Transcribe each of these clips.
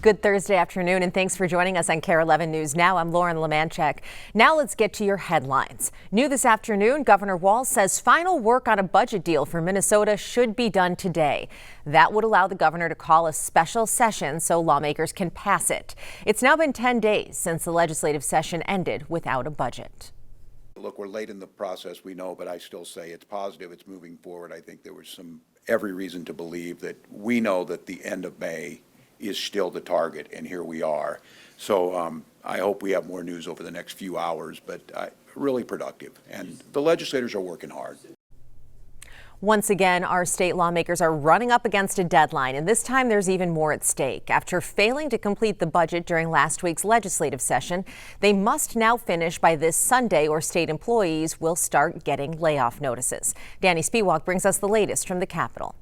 Good Thursday afternoon, and thanks for joining us on KARE 11 News Now. I'm Lauren Lemanchek. Now let's get to your headlines. New this afternoon, Governor Walz says final work on a budget deal for Minnesota should be done today. That would allow the governor to call a special session so lawmakers can pass it. It's now been 10 days since the legislative session ended without a budget. Look, we're late in the process, we know, but I still say it's positive, it's moving forward. I think there was every reason to believe that we know that the end of May is still the target, and here we are. So I hope we have more news over the next few hours, but really productive. And the legislators are working hard. Once again, our state lawmakers are running up against a deadline, and this time there's even more at stake. After failing to complete the budget during last week's legislative session, they must now finish by this Sunday or state employees will start getting layoff notices. Danny Spiewak brings us the latest from the Capitol.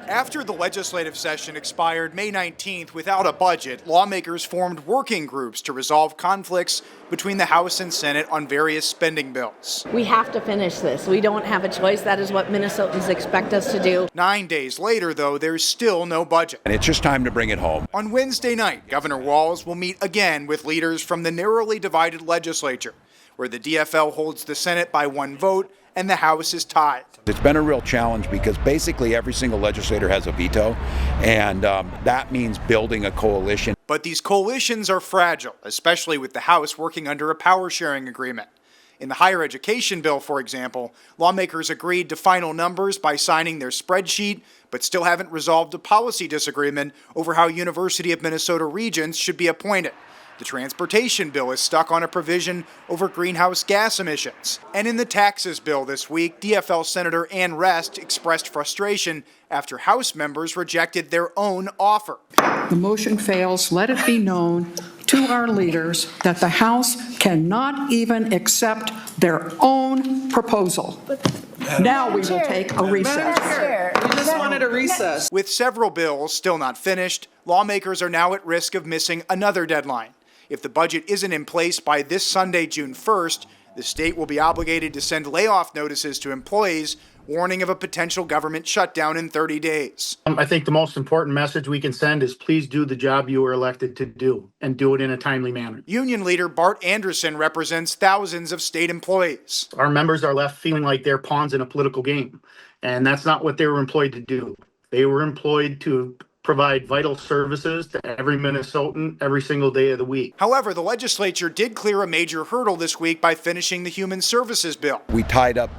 After the legislative session expired May 19th without a budget, lawmakers formed working groups to resolve conflicts between the House and Senate on various spending bills. We have to finish this. We don't have a choice. That is what Minnesotans expect us to do. 9 days later, though, there's still no budget. And it's just time to bring it home. On Wednesday night, Governor Walz will meet again with leaders from the narrowly divided legislature, where the DFL holds the Senate by one vote and the House is tied. It's been a real challenge because basically every single legislator has a veto, and that means building a coalition. But these coalitions are fragile, especially with the House working under a power sharing agreement. In the higher education bill, for example, lawmakers agreed to final numbers by signing their spreadsheet, but still haven't resolved a policy disagreement over how University of Minnesota regents should be appointed. The transportation bill is stuck on a provision over greenhouse gas emissions. And in the taxes bill this week, DFL Senator Ann Rest expressed frustration after House members rejected their own offer. The motion fails. Let it be known to our leaders that the House cannot even accept their own proposal. Now we will take a recess. We just wanted a recess. With several bills still not finished, lawmakers are now at risk of missing another deadline. If the budget isn't in place by this Sunday, June 1st, the state will be obligated to send layoff notices to employees, warning of a potential government shutdown in 30 days. I think the most important message we can send is please do the job you were elected to do and do it in a timely manner. Union leader Bart Anderson represents thousands of state employees. Our members are left feeling like they're pawns in a political game, and that's not what they were employed to do. They were employed to provide vital services to every Minnesotan every single day of the week. However, the legislature did clear a major hurdle this week by finishing the Human Services bill. We tied up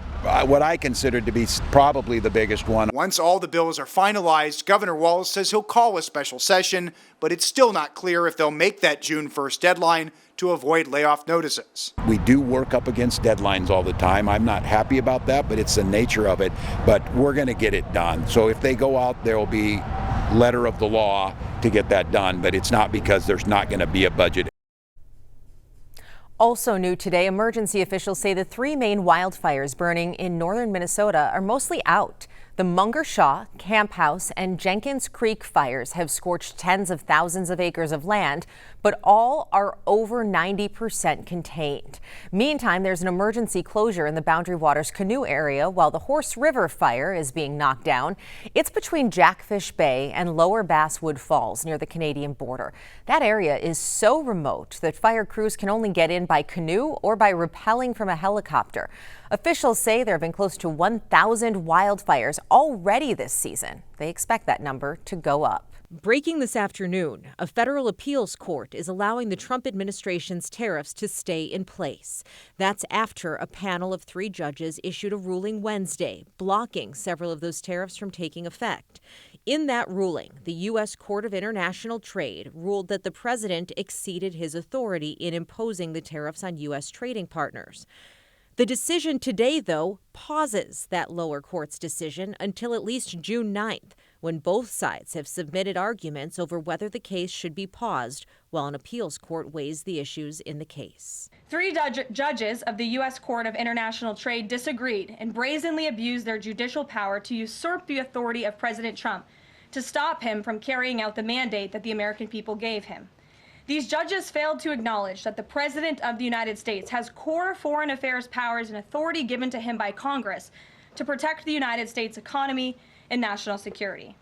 what I considered to be probably the biggest one. Once all the bills are finalized, Governor Walz says he'll call a special session, but it's still not clear if they'll make that June 1st deadline to avoid layoff notices. We do work up against deadlines all the time. I'm not happy about that, but it's the nature of it. But we're going to get it done. So if they go out, there will be letter of the law to get that done, but it's not because there's not going to be a budget. Also new today, emergency officials say the three main wildfires burning in northern Minnesota are mostly out. The Munger Shaw, Camp House, and Jenkins Creek fires have scorched tens of thousands of acres of land, but all are over 90% contained. Meantime, there's an emergency closure in the Boundary Waters Canoe area while the Horse River fire is being knocked down. It's between Jackfish Bay and Lower Basswood Falls near the Canadian border. That area is so remote that fire crews can only get in by canoe or by rappelling from a helicopter. Officials say there have been close to 1,000 wildfires already this season. They expect that number to go up. Breaking this afternoon, a federal appeals court is allowing the Trump administration's tariffs to stay in place. That's after a panel of 3 judges issued a ruling Wednesday, blocking several of those tariffs from taking effect. In that ruling, the U.S. Court of International Trade ruled that the president exceeded his authority in imposing the tariffs on U.S. trading partners. The decision today, though, pauses that lower court's decision until at least June 9th, when both sides have submitted arguments over whether the case should be paused while an appeals court weighs the issues in the case. 3 judges of the U.S. Court of International Trade disagreed and brazenly abused their judicial power to usurp the authority of President Trump to stop him from carrying out the mandate that the American people gave him. These judges failed to acknowledge that the President of the United States has core foreign affairs powers and authority given to him by Congress to protect the United States economy and national security.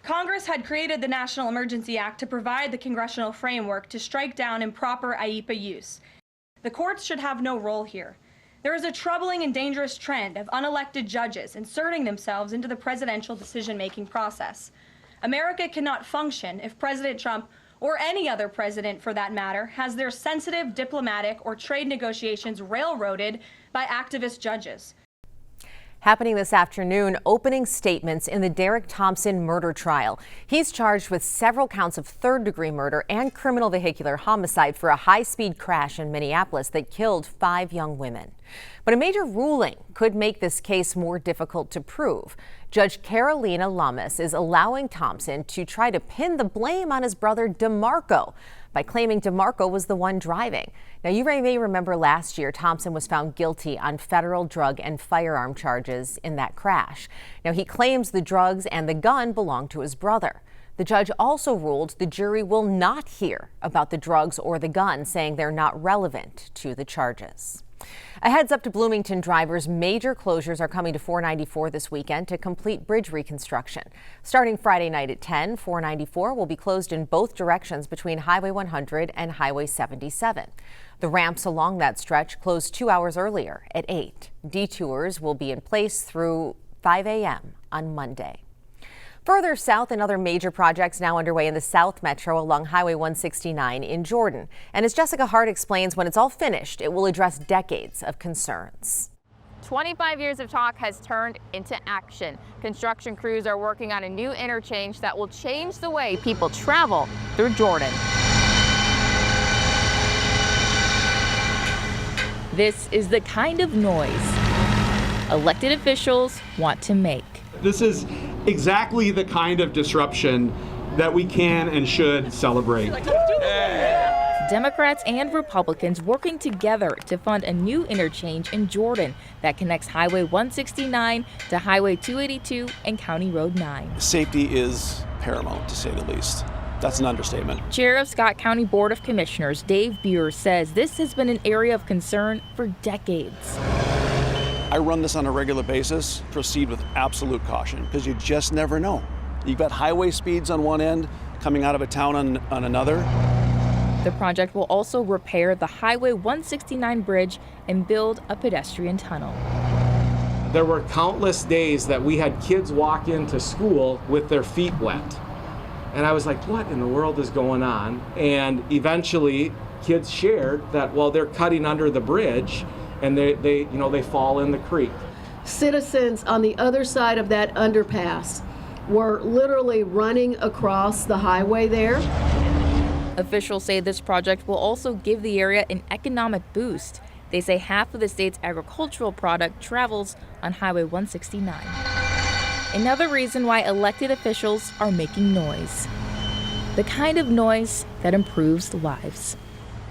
Congress had created the National Emergency Act to provide the congressional framework to strike down improper IEPA use. The courts should have no role here. There is a troubling and dangerous trend of unelected judges inserting themselves into the presidential decision-making process. America cannot function if President Trump, or any other president for that matter, has their sensitive diplomatic or trade negotiations railroaded by activist judges. Happening this afternoon, opening statements in the Derek Thompson murder trial. He's charged with several counts of third-degree murder and criminal vehicular homicide for a high-speed crash in Minneapolis that killed 5 young women. But a major ruling could make this case more difficult to prove. Judge Carolina Lamas is allowing Thompson to try to pin the blame on his brother DeMarco by claiming DeMarco was the one driving. Now, you may remember last year, Thompson was found guilty on federal drug and firearm charges in that crash. Now, he claims the drugs and the gun belonged to his brother. The judge also ruled the jury will not hear about the drugs or the gun, saying they're not relevant to the charges. A heads up to Bloomington drivers, major closures are coming to 494 this weekend to complete bridge reconstruction. Starting Friday night at 10, 494 will be closed in both directions between Highway 100 and Highway 77. The ramps along that stretch closed 2 hours earlier at 8. Detours will be in place through 5 a.m. on Monday. Further south, another major projects now underway in the South Metro along Highway 169 in Jordan. And as Jessica Hart explains, when it's all finished, it will address decades of concerns. 25 years of talk has turned into action. Construction crews are working on a new interchange that will change the way people travel through Jordan. This is the kind of noise elected officials want to make. This is exactly the kind of disruption that we can and should celebrate. Democrats and Republicans working together to fund a new interchange in Jordan that connects Highway 169 to Highway 282 and County Road 9. Safety is paramount, to say the least. That's an understatement. Chair of Scott County Board of Commissioners Dave Buer says this has been an area of concern for decades. I run this on a regular basis. Proceed with absolute caution because you just never know. You've got highway speeds on one end coming out of a town on another. The project will also repair the Highway 169 bridge and build a pedestrian tunnel. There were countless days that we had kids walk into school with their feet wet. And I was like, what in the world is going on? And eventually kids shared that, well, they're cutting under the bridge and they fall in the creek. Citizens on the other side of that underpass were literally running across the highway there. Officials say this project will also give the area an economic boost. They say half of the state's agricultural product travels on Highway 169. Another reason why elected officials are making noise. The kind of noise that improves lives.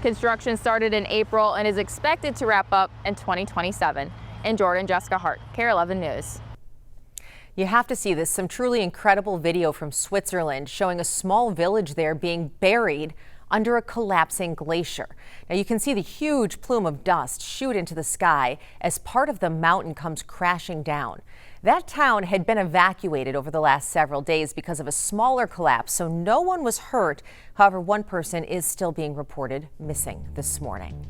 Construction started in April and is expected to wrap up in 2027. In Jordan, Jessica Hart, KARE 11 News. You have to see this. Some truly incredible video from Switzerland showing a small village there being buried under a collapsing glacier. Now you can see the huge plume of dust shoot into the sky as part of the mountain comes crashing down. That town had been evacuated over the last several days because of a smaller collapse, so no one was hurt. However, one person is still being reported missing this morning.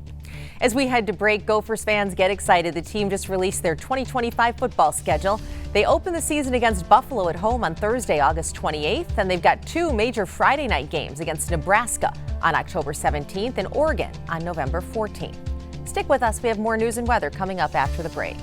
As we head to break, Gophers fans get excited. The team just released their 2025 football schedule. They open the season against Buffalo at home on Thursday, August 28th, and they've got 2 major Friday night games against Nebraska on October 17th and Oregon on November 14th. Stick with us. We have more news and weather coming up after the break.